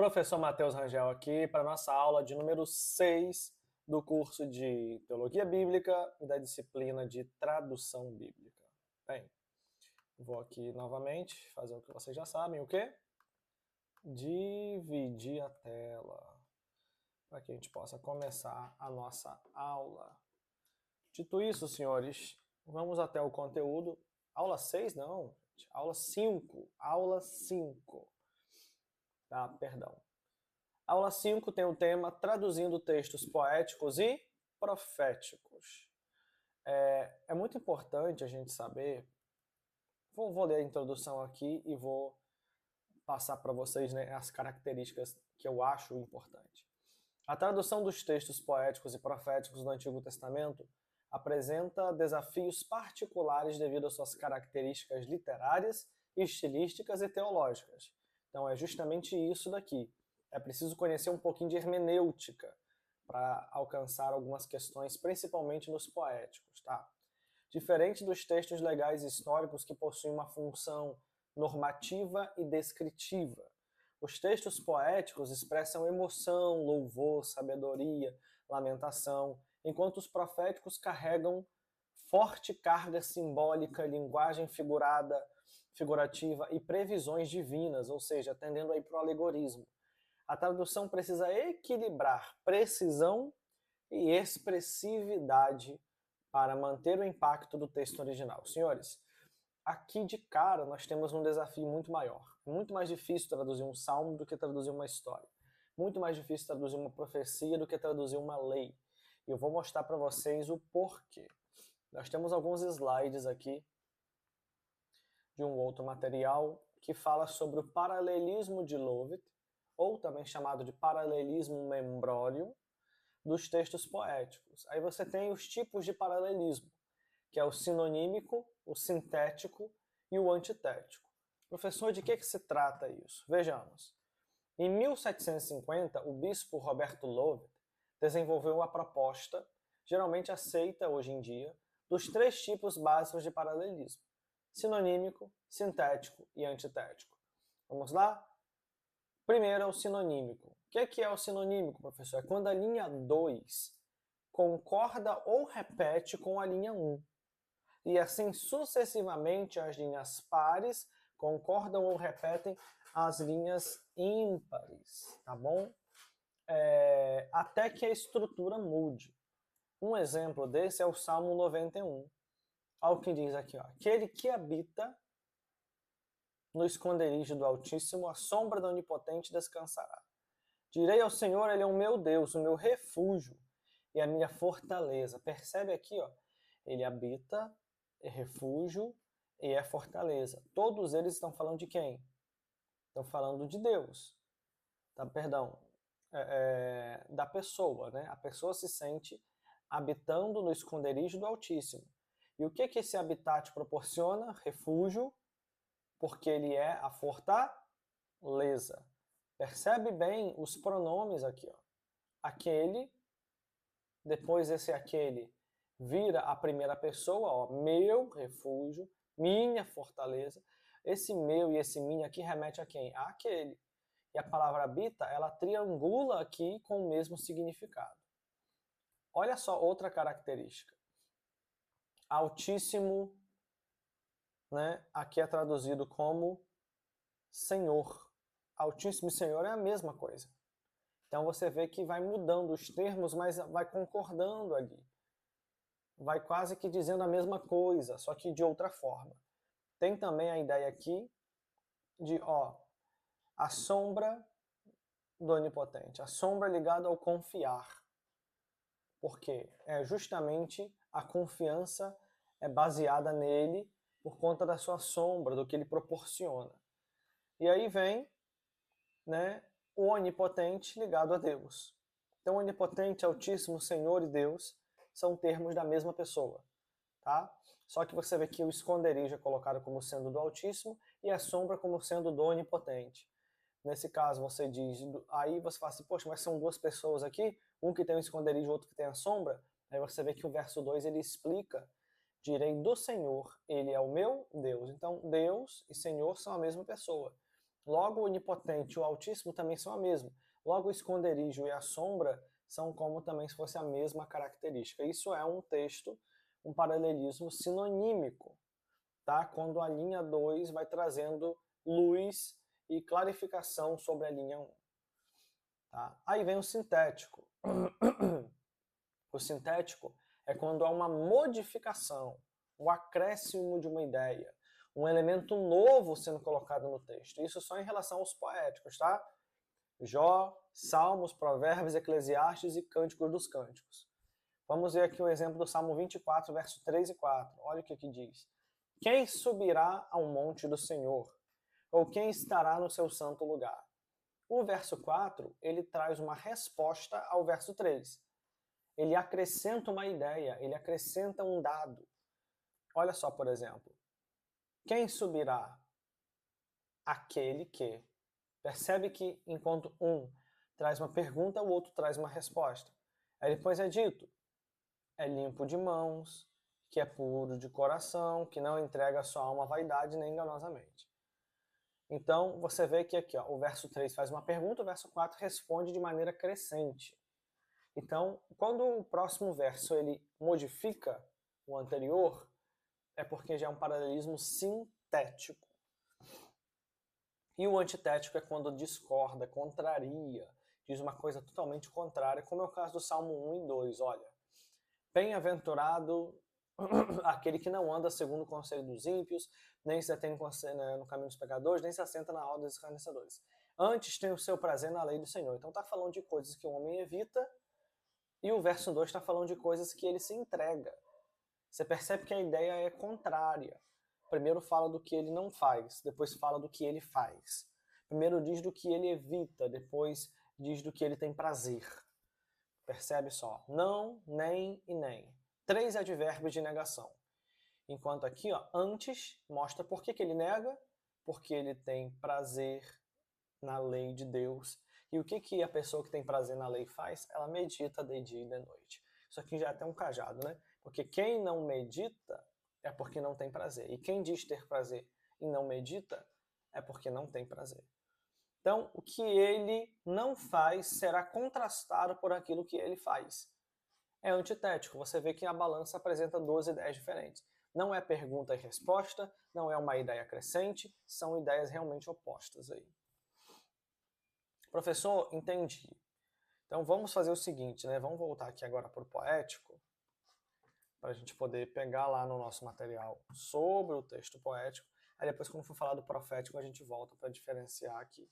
Professor Matheus Rangel aqui para nossa aula de número 6 do curso de Teologia Bíblica e da disciplina de Tradução Bíblica. Bem, vou aqui novamente fazer o que vocês já sabem, o quê? Dividir a tela para que a gente possa começar a nossa aula. Dito isso, senhores, vamos até o conteúdo. Aula 6 não, aula 5. Aula 5. Tá, perdão. Aula 5 tem o tema Traduzindo Textos Poéticos e Proféticos. É muito importante a gente saber, vou ler a introdução aqui e vou passar para vocês, né, as características que eu acho importante. A tradução dos textos poéticos e proféticos do Antigo Testamento apresenta desafios particulares devido às suas características literárias, estilísticas e teológicas. Então é justamente isso daqui. É preciso conhecer um pouquinho de hermenêutica para alcançar algumas questões, principalmente nos poéticos, tá? Diferente dos textos legais e históricos que possuem uma função normativa e descritiva. Os textos poéticos expressam emoção, louvor, sabedoria, lamentação, enquanto os proféticos carregam forte carga simbólica, linguagem figurativa e previsões divinas, ou seja, tendendo aí para o alegorismo. A tradução precisa equilibrar precisão e expressividade para manter o impacto do texto original. Senhores, aqui de cara nós temos um desafio muito maior. É muito mais difícil traduzir um salmo do que traduzir uma história. Muito mais difícil traduzir uma profecia do que traduzir uma lei. E eu vou mostrar para vocês o porquê. Nós temos alguns slides aqui de um outro material que fala sobre o paralelismo de Lovett, ou também chamado de paralelismo membrorium, dos textos poéticos. Aí você tem os tipos de paralelismo, que é o sinonímico, o sintético e o antitético. Professor, de que se trata isso? Vejamos. Em 1750, o bispo Roberto Lovett desenvolveu a proposta, geralmente aceita hoje em dia, dos três tipos básicos de paralelismo: sinonímico, sintético e antitético. Vamos lá? Primeiro é o sinonímico. O que é o sinonímico, professor? É quando a linha 2 concorda ou repete com a linha 1. E assim sucessivamente as linhas pares concordam ou repetem as linhas ímpares, tá bom? Até que a estrutura mude. Um exemplo desse é o Salmo 91. Olha o que diz aqui, ó. Aquele que habita no esconderijo do Altíssimo, a sombra do Onipotente descansará. Direi ao Senhor, Ele é o meu Deus, o meu refúgio e a minha fortaleza. Percebe aqui, ó, Ele habita, é refúgio e é fortaleza. Todos eles estão falando de quem? Estão falando de Deus. Tá, perdão, da pessoa, né? A pessoa se sente habitando no esconderijo do Altíssimo. E o que esse habitat proporciona? Refúgio, porque ele é a fortaleza. Percebe bem os pronomes aqui, ó. Aquele, depois esse aquele vira a primeira pessoa, ó, meu refúgio, minha fortaleza. Esse meu e esse minha aqui remete a quem? A aquele. E a palavra habita, ela triangula aqui com o mesmo significado. Olha só outra característica. Altíssimo, né? Aqui é traduzido como Senhor. Altíssimo e Senhor é a mesma coisa. Então você vê que vai mudando os termos, mas vai concordando ali. Vai quase que dizendo a mesma coisa, só que de outra forma. Tem também a ideia aqui de, ó, a sombra do Onipotente. A sombra ligada ao confiar. Porque é justamente a confiança é baseada nele por conta da sua sombra, do que ele proporciona. E aí vem, né, o onipotente ligado a Deus. Então, onipotente, altíssimo, Senhor e Deus são termos da mesma pessoa, tá? Só que você vê que o esconderijo é colocado como sendo do Altíssimo e a sombra como sendo do Onipotente. Nesse caso, você diz, aí você fala assim, poxa, mas são duas pessoas aqui, um que tem o esconderijo, outro que tem a sombra. Aí você vê que o verso 2 ele explica, direi do Senhor, ele é o meu Deus. Então, Deus e Senhor são a mesma pessoa. Logo, o onipotente e o altíssimo também são a mesma. Logo, o esconderijo e a sombra são como também se fosse a mesma característica. Isso é um texto, um paralelismo sinonímico, tá? Quando a linha 2 vai trazendo luz e clarificação sobre a linha 1. Tá? Aí vem o sintético. O sintético é quando há uma modificação, o acréscimo de uma ideia, um elemento novo sendo colocado no texto. Isso só em relação aos poéticos, tá? Jó, Salmos, Provérbios, Eclesiastes e Cânticos dos Cânticos. Vamos ver aqui o exemplo do Salmo 24, verso 3 e 4. Olha o que diz. Quem subirá ao monte do Senhor? Ou quem estará no seu santo lugar? O verso 4, ele traz uma resposta ao verso 3. Ele acrescenta uma ideia, ele acrescenta um dado. Olha só, por exemplo. Quem subirá? Aquele que. Percebe que enquanto um traz uma pergunta, o outro traz uma resposta. Aí depois é dito, é limpo de mãos, que é puro de coração, que não entrega a sua alma à vaidade nem enganosamente. Então, você vê que aqui, ó, o verso 3 faz uma pergunta, o verso 4 responde de maneira crescente. Então, quando o próximo verso ele modifica o anterior, é porque já é um paralelismo sintético. E o antitético é quando discorda, contraria, diz uma coisa totalmente contrária, como é o caso do Salmo 1 e 2. Olha, bem-aventurado aquele que não anda segundo o conselho dos ímpios, nem se detém no caminho dos pecadores, nem se assenta na roda dos escarnecedores. Antes tem o seu prazer na lei do Senhor. Então está falando de coisas que o homem evita, e o verso 2 está falando de coisas que ele se entrega. Você percebe que a ideia é contrária. Primeiro fala do que ele não faz, depois fala do que ele faz. Primeiro diz do que ele evita, depois diz do que ele tem prazer. Percebe só? Não, nem e nem. 3 advérbios de negação. Enquanto aqui, ó, antes, mostra por que ele nega, porque ele tem prazer na lei de Deus. E o que a pessoa que tem prazer na lei faz? Ela medita de dia e de noite. Isso aqui já é até um cajado, né? Porque quem não medita é porque não tem prazer. E quem diz ter prazer e não medita é porque não tem prazer. Então, o que ele não faz será contrastado por aquilo que ele faz. É antitético. Você vê que a balança apresenta 12 ideias diferentes. Não é pergunta e resposta, não é uma ideia crescente, são ideias realmente opostas aí. Professor, entendi. Então vamos fazer o seguinte, né? Vamos voltar aqui agora para o poético, para a gente poder pegar lá no nosso material sobre o texto poético. Aí depois, quando for falar do profético, a gente volta para diferenciar aqui.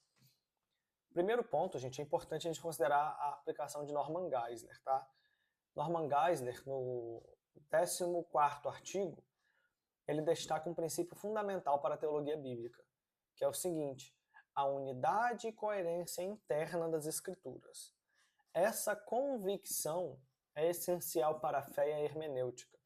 Primeiro ponto, gente, é importante a gente considerar a aplicação de Norman Geisler, tá? Norman Geisler, no 14º artigo, ele destaca um princípio fundamental para a teologia bíblica, que é o seguinte: a unidade e coerência interna das Escrituras. Essa convicção é essencial para a fé e a hermenêutica,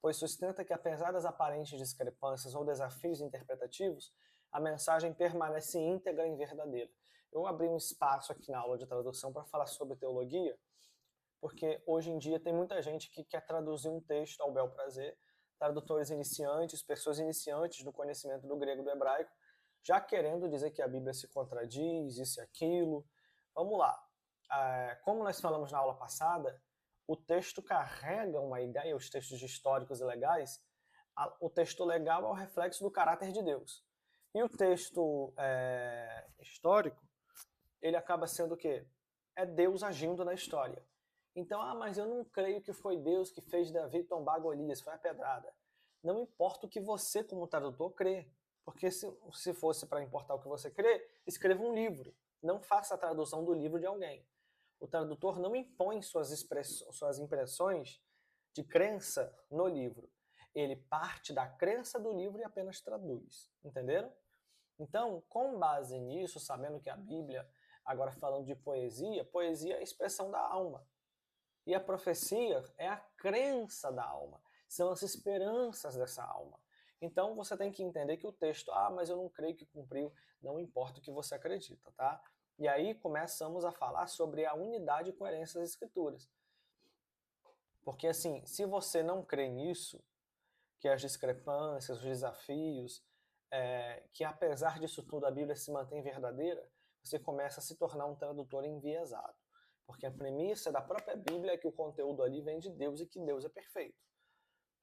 pois sustenta que, apesar das aparentes discrepâncias ou desafios interpretativos, a mensagem permanece íntegra e verdadeira. Eu abri um espaço aqui na aula de tradução para falar sobre teologia, porque hoje em dia tem muita gente que quer traduzir um texto ao bel prazer, tradutores iniciantes, pessoas iniciantes no conhecimento do grego e do hebraico, já querendo dizer que a Bíblia se contradiz, isso e aquilo. Vamos lá. Como nós falamos na aula passada, o texto carrega uma ideia, os textos históricos e legais, o texto legal é o reflexo do caráter de Deus. E o texto histórico, ele acaba sendo o quê? É Deus agindo na história. Então, mas eu não creio que foi Deus que fez Davi tombar Golias, foi a pedrada. Não importa o que você, como tradutor, crê. Porque se fosse para importar o que você crê, escreva um livro. Não faça a tradução do livro de alguém. O tradutor não impõe suas impressões de crença no livro. Ele parte da crença do livro e apenas traduz. Entenderam? Então, com base nisso, sabendo que a Bíblia, agora falando de poesia, poesia é a expressão da alma. E a profecia é a crença da alma. São as esperanças dessa alma. Então, você tem que entender que o texto, mas eu não creio que cumpriu, não importa o que você acredita, tá? E aí começamos a falar sobre a unidade e coerência das escrituras. Porque assim, se você não crê nisso, que as discrepâncias, os desafios, que apesar disso tudo a Bíblia se mantém verdadeira, você começa a se tornar um tradutor enviesado. Porque a premissa da própria Bíblia é que o conteúdo ali vem de Deus e que Deus é perfeito.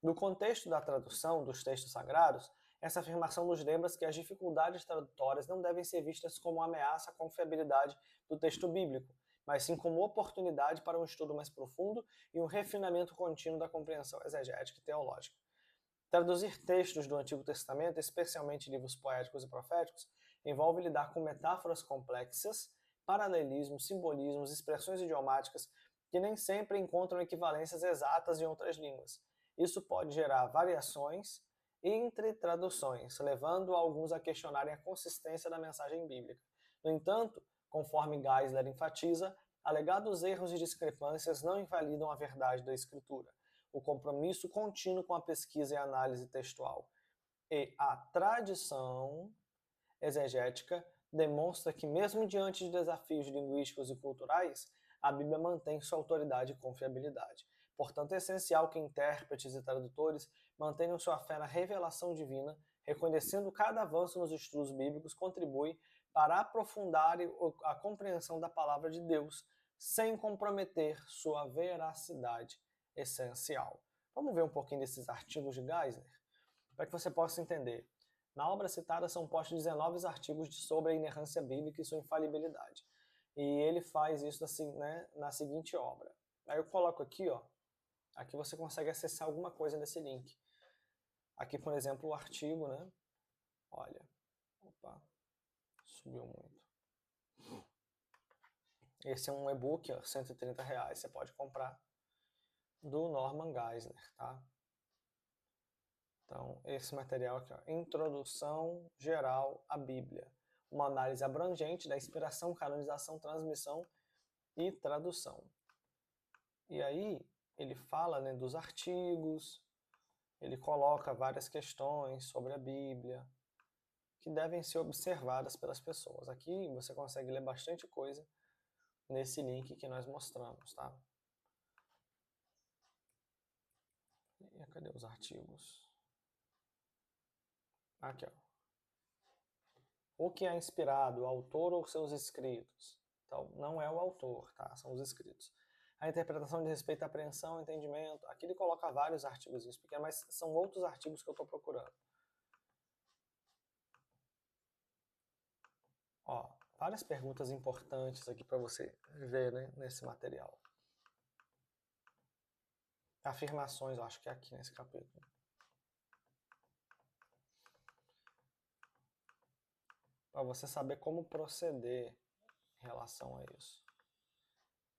No contexto da tradução dos textos sagrados, essa afirmação nos lembra que as dificuldades tradutórias não devem ser vistas como uma ameaça à confiabilidade do texto bíblico, mas sim como oportunidade para um estudo mais profundo e um refinamento contínuo da compreensão exegética e teológica. Traduzir textos do Antigo Testamento, especialmente livros poéticos e proféticos, envolve lidar com metáforas complexas, paralelismos, simbolismos, expressões idiomáticas que nem sempre encontram equivalências exatas em outras línguas. Isso pode gerar variações entre traduções, levando alguns a questionarem a consistência da mensagem bíblica. No entanto, conforme Geisler enfatiza, alegados erros e discrepâncias não invalidam a verdade da Escritura. O compromisso contínuo com a pesquisa e a análise textual e a tradição exegética demonstra que, mesmo diante de desafios linguísticos e culturais, a Bíblia mantém sua autoridade e confiabilidade. Portanto, é essencial que intérpretes e tradutores mantenham sua fé na revelação divina, reconhecendo cada avanço nos estudos bíblicos contribui para aprofundar a compreensão da palavra de Deus, sem comprometer sua veracidade essencial. Vamos ver um pouquinho desses artigos de Geisler, para que você possa entender. Na obra citada são postos 19 artigos sobre a inerrância bíblica e sua infalibilidade. E ele faz isso assim, né, na seguinte obra. Aí eu coloco aqui, ó, aqui você consegue acessar alguma coisa nesse link. Aqui, por exemplo, o artigo, né? Olha, opa, subiu muito. Esse é um e-book, ó, R$130, você pode comprar, do Norman Geisler, tá? Então, esse material aqui, ó, Introdução Geral à Bíblia. Uma análise abrangente da inspiração, canonização, transmissão e tradução. E aí, ele fala, né, dos artigos, ele coloca várias questões sobre a Bíblia que devem ser observadas pelas pessoas. Aqui você consegue ler bastante coisa nesse link que nós mostramos, tá? E cadê os artigos? Aqui, ó. O que é inspirado, o autor ou seus escritos? Então, não é o autor, tá? São os escritos. A interpretação de respeito à apreensão, entendimento. Aqui ele coloca vários artigos pequenos, mas são outros artigos que eu estou procurando. Ó, várias perguntas importantes aqui para você ver, né, nesse material. Afirmações, eu acho que é aqui nesse capítulo. Para você saber como proceder em relação a isso.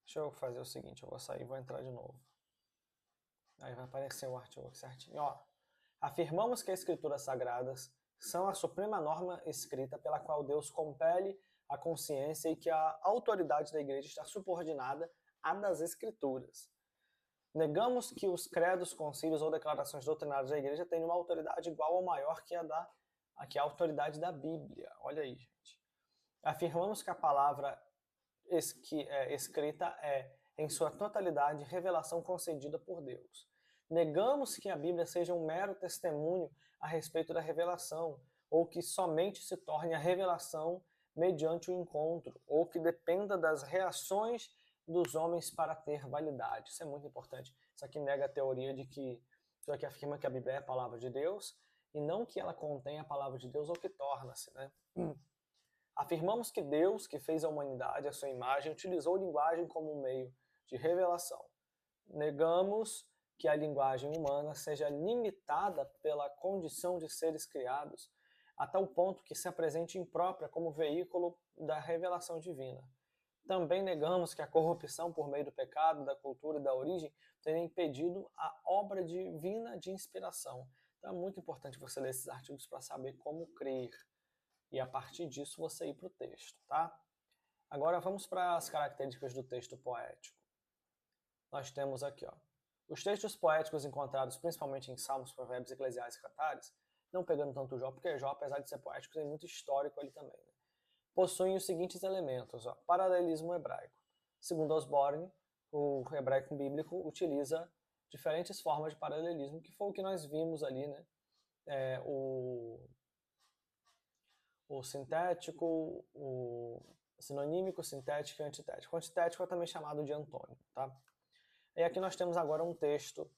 Deixa eu fazer o seguinte, eu vou sair e vou entrar de novo. Aí vai aparecer o artigo aqui certinho. Ó, afirmamos que as escrituras sagradas são a suprema norma escrita pela qual Deus compele a consciência e que a autoridade da igreja está subordinada à das escrituras. Negamos que os credos, concílios ou declarações doutrinárias da igreja tenham uma autoridade igual ou maior que a autoridade da Bíblia. Olha aí, gente. Afirmamos que a palavra escrita é, em sua totalidade, revelação concedida por Deus. Negamos que a Bíblia seja um mero testemunho a respeito da revelação, ou que somente se torne a revelação mediante o encontro, ou que dependa das reações dos homens para ter validade. Isso é muito importante. Isso aqui nega a teoria de que, isso aqui afirma que a Bíblia é a palavra de Deus, e não que ela contém a palavra de Deus ou que torna-se, né? Afirmamos que Deus, que fez a humanidade à sua imagem, utilizou a linguagem como um meio de revelação. Negamos que a linguagem humana seja limitada pela condição de seres criados, a tal ponto que se apresente imprópria como veículo da revelação divina. Também negamos que a corrupção por meio do pecado, da cultura e da origem tenha impedido a obra divina de inspiração. Então é muito importante você ler esses artigos para saber como crer. E a partir disso você ir para o texto, tá? Agora vamos para as características do texto poético. Nós temos aqui, ó, os textos poéticos encontrados principalmente em Salmos, Provérbios, Eclesiastes e Cantares, não pegando tanto Jó, porque Jó, apesar de ser poético, tem muito histórico ali também, né? Possuem os seguintes elementos, ó, paralelismo hebraico. Segundo Osborne, o hebraico bíblico utiliza diferentes formas de paralelismo, que foi o que nós vimos ali, né? o sintético, o sinonímico, sintético e antitético. O antitético é também chamado de antônimo, tá? E aqui nós temos agora um texto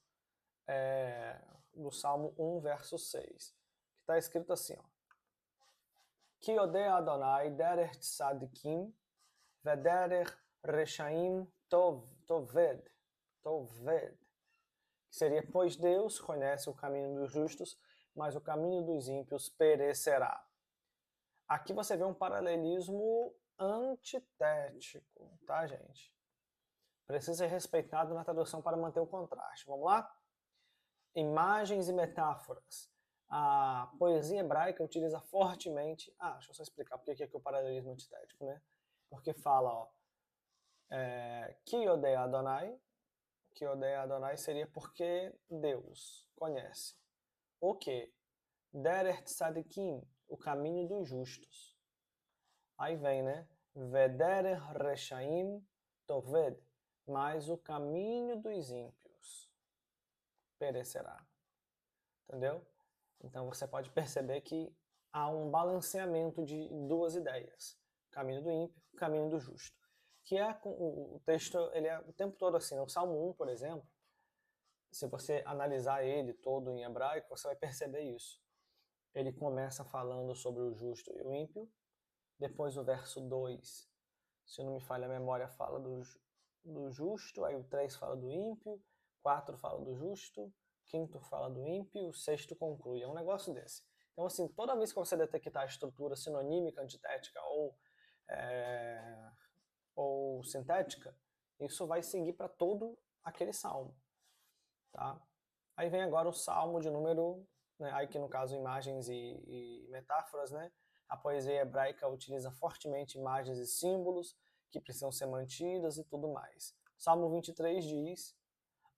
do Salmo 1, verso 6, que está escrito assim, ó. Ki odei Adonai derech tzadikim vederech reshaim toved. Que seria, pois Deus conhece o caminho dos justos, mas o caminho dos ímpios perecerá. Aqui você vê um paralelismo antitético, tá, gente? Precisa ser respeitado na tradução para manter o contraste. Vamos lá? Imagens e metáforas. A poesia hebraica utiliza fortemente... deixa eu só explicar porque aqui é o paralelismo antitético, né? Porque fala, ó... Ki odei Adonai. Que odei Adonai seria porque Deus conhece. O que? Derech tzadikim, o caminho dos justos. Aí vem, né? Vederech reshaim toved, mas o caminho dos ímpios perecerá. Entendeu? Então você pode perceber que há um balanceamento de duas ideias. Caminho do ímpio, caminho do justo. Que é o texto, ele é o tempo todo assim. O Salmo 1, por exemplo, se você analisar ele todo em hebraico, você vai perceber isso. Ele começa falando sobre o justo e o ímpio. Depois o verso 2, se não me falha a memória, fala do justo. Aí o 3 fala do ímpio. 4 fala do justo. 5 fala do ímpio. O 6 conclui. É um negócio desse. Então, assim, toda vez que você detectar a estrutura sinonímica, antitética ou sintética, isso vai seguir para todo aquele salmo. Tá? Aí vem agora o salmo de número, né, aí que no caso imagens e metáforas, né? A poesia hebraica utiliza fortemente imagens e símbolos que precisam ser mantidas e tudo mais. Salmo 23 diz: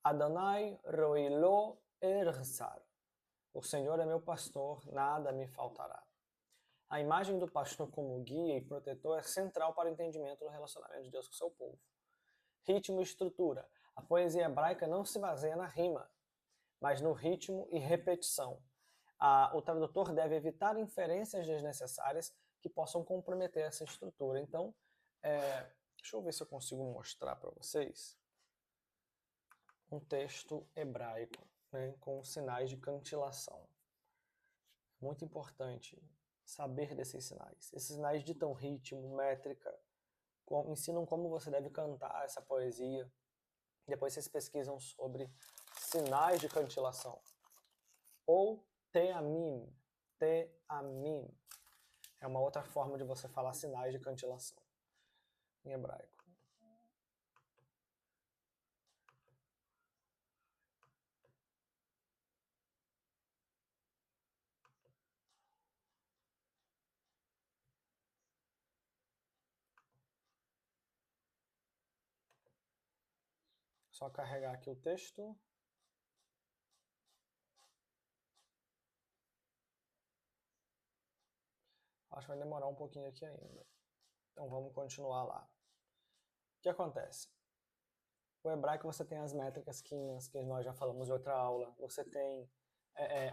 Adonai roilo erzar. O Senhor é meu pastor, nada me faltará. A imagem do pastor como guia e protetor é central para o entendimento do relacionamento de Deus com o seu povo. Ritmo e estrutura. A poesia hebraica não se baseia na rima, mas no ritmo e repetição. O tradutor deve evitar inferências desnecessárias que possam comprometer essa estrutura. Então, deixa eu ver se eu consigo mostrar para vocês um texto hebraico, né, com sinais de cantilação. Muito importante saber desses sinais. Esses sinais ditam ritmo, métrica, ensinam como você deve cantar essa poesia. Depois vocês pesquisam sobre sinais de cantilação. Ou teamim. Teamim. É uma outra forma de você falar sinais de cantilação em hebraico. Só carregar aqui o texto. Acho que vai demorar um pouquinho aqui ainda. Então vamos continuar lá. O que acontece? O hebraico você tem as métricas que nós já falamos em outra aula. Você tem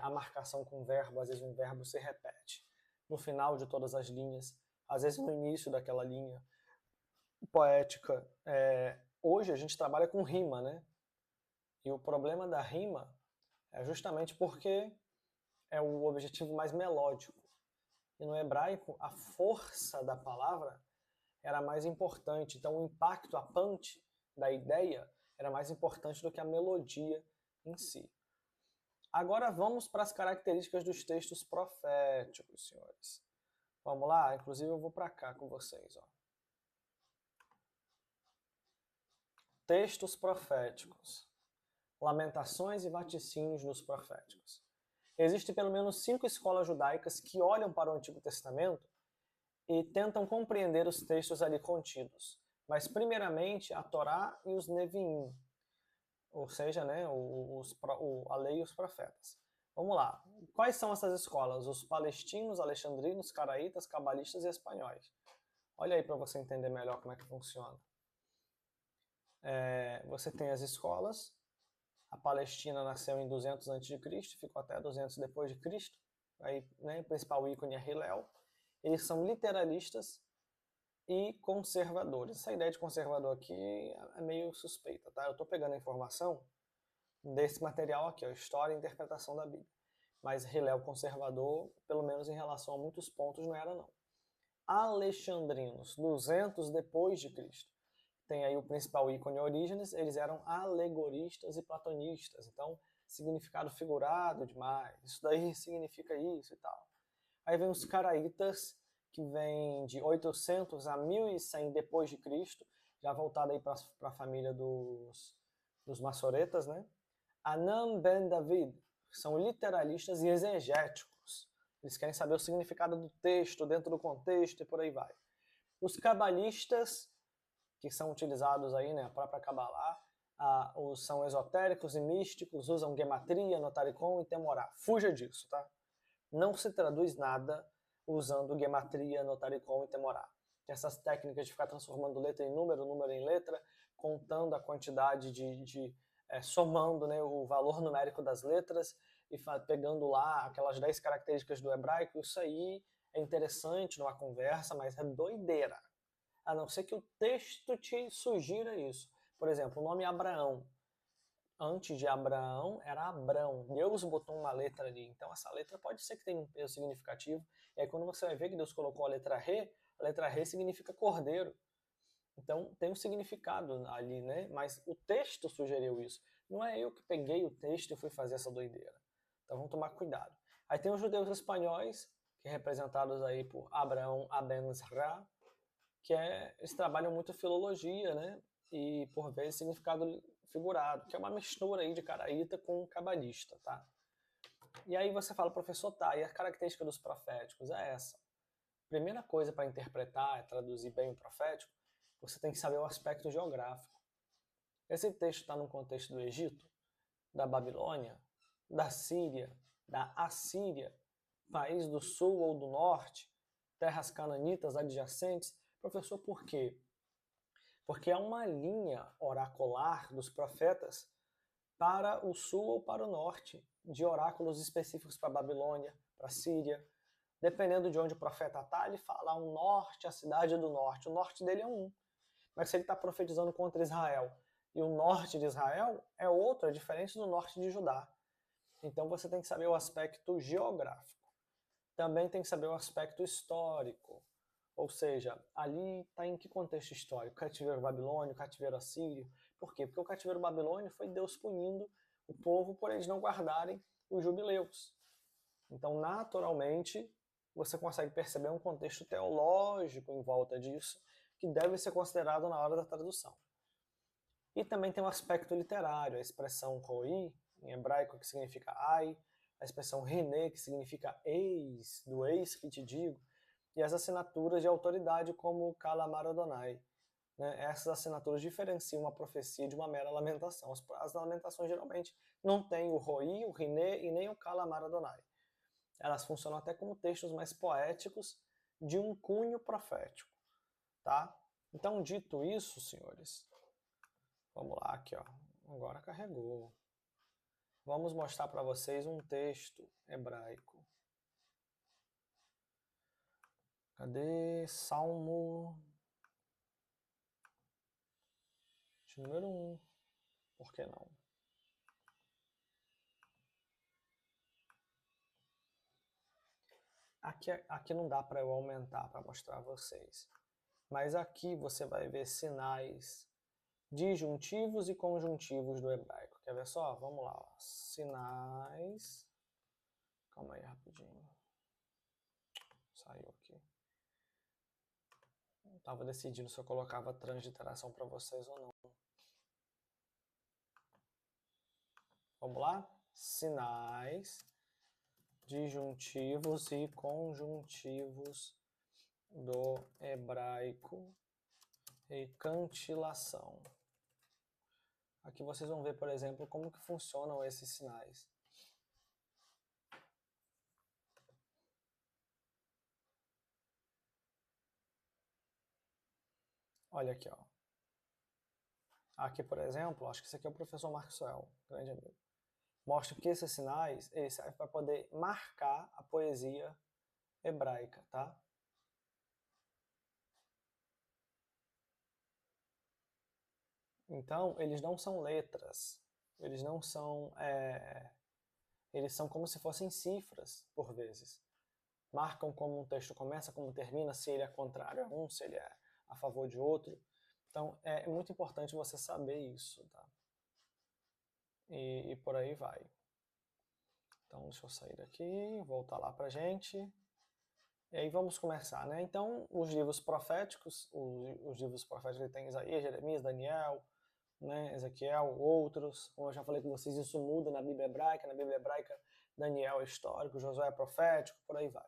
a marcação com verbo, às vezes um verbo se repete no final de todas as linhas, às vezes no início daquela linha. Poética. Hoje a gente trabalha com rima, né? E o problema da rima é justamente porque é o objetivo mais melódico. E no hebraico, a força da palavra era mais importante. Então, o impacto, a punch da ideia era mais importante do que a melodia em si. Agora vamos para as características dos textos proféticos, senhores. Vamos lá? Inclusive eu vou para cá com vocês. Ó. Textos proféticos. Lamentações e vaticínios nos proféticos. Existem pelo menos 5 escolas judaicas que olham para o Antigo Testamento e tentam compreender os textos ali contidos. Mas, primeiramente, a Torá e os Neviim, ou seja, né, a lei e os profetas. Vamos lá. Quais são essas escolas? Os palestinos, alexandrinos, caraítas, cabalistas e espanhóis. Olha aí para você entender melhor como é que funciona. Você tem as escolas. A Palestina nasceu em 200 a.C., ficou até 200 depois de Cristo. Aí, né, o principal ícone é Hillel. eles são literalistas e conservadores. Essa ideia de conservador aqui é meio suspeita, tá? Eu estou pegando a informação desse material aqui, ó, História e Interpretação da Bíblia. Mas Hillel conservador, pelo menos em relação a muitos pontos, não era não. Alexandrinos, 200 depois de Cristo. Tem aí o principal ícone Orígenes, eles eram alegoristas e platonistas, então significado figurado demais, isso daí significa isso e tal. Aí vem os caraítas, que vem de 800 a 1100 depois de Cristo, já voltado aí para a família dos maçoretas, né? Anam ben David, são literalistas e exegéticos. Eles querem saber o significado do texto dentro do contexto e por aí vai. Os cabalistas, que são utilizados aí, né, a própria Kabbalah, são esotéricos e místicos, usam gematria, notaricon e temorá. Fuja disso, tá? Não se traduz nada usando gematria, notaricon e temorá. Essas técnicas de ficar transformando letra em número, número em letra, contando a quantidade somando, né, o valor numérico das letras e pegando lá aquelas 10 características do hebraico, isso aí é interessante numa conversa, mas é doideira. A não ser que o texto te sugira isso. Por exemplo, o nome Abraão. Antes de Abraão era Abrão. Deus botou uma letra ali. Então essa letra pode ser que tenha um peso significativo. E aí quando você vai ver que Deus colocou a letra Re significa cordeiro. Então tem um significado ali, né? Mas o texto sugeriu isso. Não é eu que peguei o texto e fui fazer essa doideira. Então vamos tomar cuidado. Aí tem os judeus espanhóis, que representados aí por Abraão Aben-Zerá, eles trabalham muito filologia, né? E por vezes significado figurado, que é uma mistura aí de caraíta com cabalista, tá? E aí você fala, professor, tá, e a característica dos proféticos é essa. Primeira coisa para interpretar, traduzir bem o profético, você tem que saber o aspecto geográfico. Esse texto está no contexto do Egito, da Babilônia, da Síria, da Assíria, país do sul ou do norte, terras cananitas adjacentes. Professor, por quê? Porque há uma linha oracular dos profetas para o sul ou para o norte, de oráculos específicos para a Babilônia, para a Síria. Dependendo de onde o profeta está, ele fala o norte, a cidade do norte. O norte dele é um. Mas se ele está profetizando contra Israel e o norte de Israel é outro, é diferente do norte de Judá. Então você tem que saber o aspecto geográfico. Também tem que saber o aspecto histórico. Ou seja, ali está em que contexto histórico? Cativeiro babilônio, cativeiro assírio. Por quê? Porque o cativeiro babilônio foi Deus punindo o povo por eles não guardarem os jubileus. Então, naturalmente, você consegue perceber um contexto teológico em volta disso, que deve ser considerado na hora da tradução. E também tem um aspecto literário, a expressão roi, em hebraico, que significa ai, a expressão rené, que significa eis, do eis que te digo, e as assinaturas de autoridade como Kalamar Adonai. Né? Essas assinaturas diferenciam uma profecia de uma mera lamentação. As lamentações geralmente não têm o roi, o rené e nem o Kalamar Adonai. Elas funcionam até como textos mais poéticos de um cunho profético. Tá? Então, dito isso, senhores, vamos lá aqui, ó. Agora carregou. Vamos mostrar para vocês um texto hebraico. Cadê? Salmo de número 1. Por que não? Aqui não dá para eu aumentar para mostrar a vocês. Mas aqui você vai ver sinais disjuntivos e conjuntivos do hebraico. Quer ver só? Vamos lá. Ó. Sinais. Calma aí rapidinho. Saiu aqui. Estava decidindo se eu colocava transliteração para vocês ou não. Vamos lá? Sinais disjuntivos e conjuntivos do hebraico e cantilação. Aqui vocês vão ver, por exemplo, como que funcionam esses sinais. Olha aqui, ó. Aqui, por exemplo, acho que esse aqui é o professor Maxwell, grande amigo. Mostra que esses sinais, eles servem para poder marcar a poesia hebraica, tá? Então, eles não são letras, eles não são... eles são como se fossem cifras, por vezes. Marcam como um texto começa, como termina, se ele é contrário a um, se ele é a favor de outro. Então, é muito importante você saber isso, tá? E por aí vai. Então, deixa eu sair daqui, voltar lá pra gente. E aí vamos começar, né? Então, os livros proféticos, os livros proféticos que tem Isaías, Jeremias, Daniel, né, Ezequiel, outros. Como eu já falei com vocês, isso muda na Bíblia hebraica. Na Bíblia hebraica, Daniel é histórico, Josué é profético, por aí vai.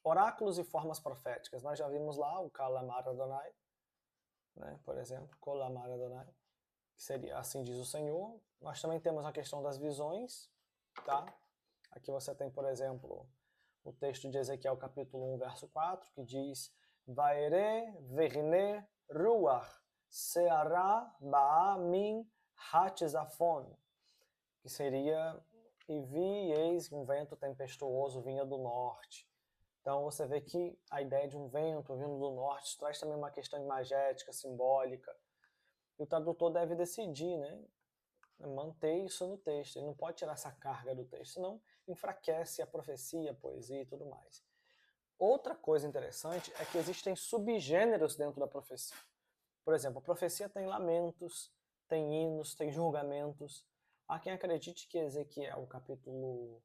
Oráculos e formas proféticas. Nós já vimos lá o Kalamar Adonai, né, por exemplo, Kolamar Adonai, que seria assim diz o Senhor. Nós também temos a questão das visões, tá? Aqui você tem, por exemplo, o texto de Ezequiel capítulo 1, verso 4, que diz: Vaere verne ruach seara ba'a min hatzafon, que seria: e vi, eis, um vento tempestuoso vinha do norte. Então você vê que a ideia de um vento vindo do norte traz também uma questão imagética, simbólica. E o tradutor deve decidir, né? Manter isso no texto. Ele não pode tirar essa carga do texto, senão enfraquece a profecia, a poesia e tudo mais. Outra coisa interessante é que existem subgêneros dentro da profecia. Por exemplo, a profecia tem lamentos, tem hinos, tem julgamentos. Há quem acredite que Ezequiel, capítulo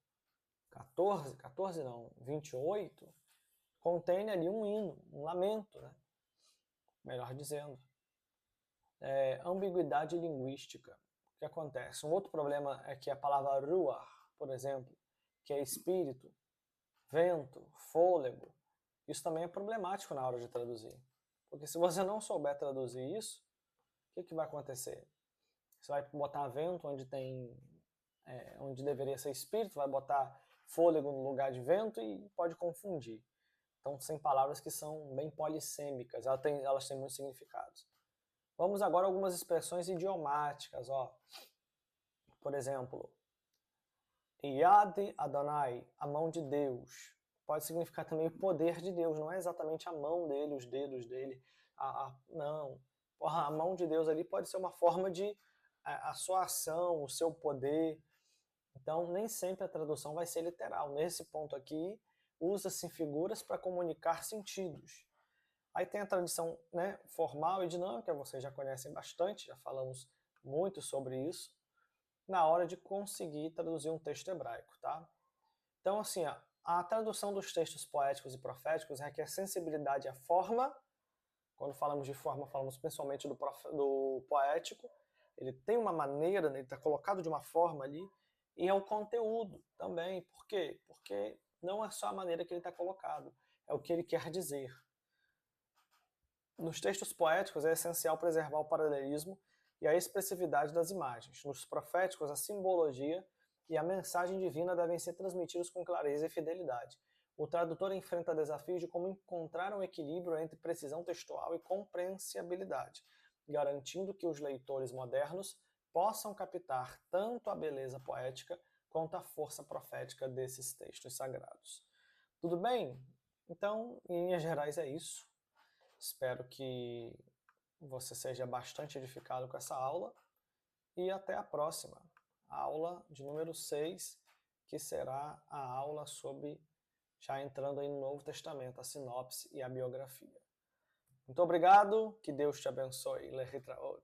28, contém ali um hino, um lamento, né? Melhor dizendo. Ambiguidade linguística. O que acontece? Um outro problema é que a palavra ruach, por exemplo, que é espírito, vento, fôlego, isso também é problemático na hora de traduzir. Porque se você não souber traduzir isso, o que vai acontecer? Você vai botar vento onde deveria ser espírito, vai botar fôlego no lugar de vento e pode confundir. Então, são palavras que são bem polissêmicas, elas têm muitos significados. Vamos agora a algumas expressões idiomáticas. Ó. Por exemplo, Yad Adonai, a mão de Deus. Pode significar também o poder de Deus, não é exatamente a mão dele, os dedos dele. Não. A mão de Deus ali pode ser uma forma de a sua ação, o seu poder. Então, nem sempre a tradução vai ser literal. Nesse ponto aqui, usa-se figuras para comunicar sentidos. Aí tem a tradição, né, formal e dinâmica, vocês já conhecem bastante, já falamos muito sobre isso, na hora de conseguir traduzir um texto hebraico, tá? Então, assim, a tradução dos textos poéticos e proféticos requer sensibilidade à forma. Quando falamos de forma, falamos principalmente do poético. Ele tem uma maneira, né, ele está colocado de uma forma ali, e ao conteúdo também. Por quê? Porque não é só a maneira que ele está colocado, é o que ele quer dizer. Nos textos poéticos é essencial preservar o paralelismo e a expressividade das imagens. Nos proféticos, a simbologia e a mensagem divina devem ser transmitidos com clareza e fidelidade. O tradutor enfrenta desafios de como encontrar um equilíbrio entre precisão textual e compreensibilidade, garantindo que os leitores modernos possam captar tanto a beleza poética quanto a força profética desses textos sagrados. Tudo bem? Então, em linhas gerais é isso. Espero que você seja bastante edificado com essa aula e até a próxima, aula de número 6, que será a aula sobre, já entrando aí no Novo Testamento, a sinopse e a biografia. Muito obrigado, que Deus te abençoe. Lehitraot.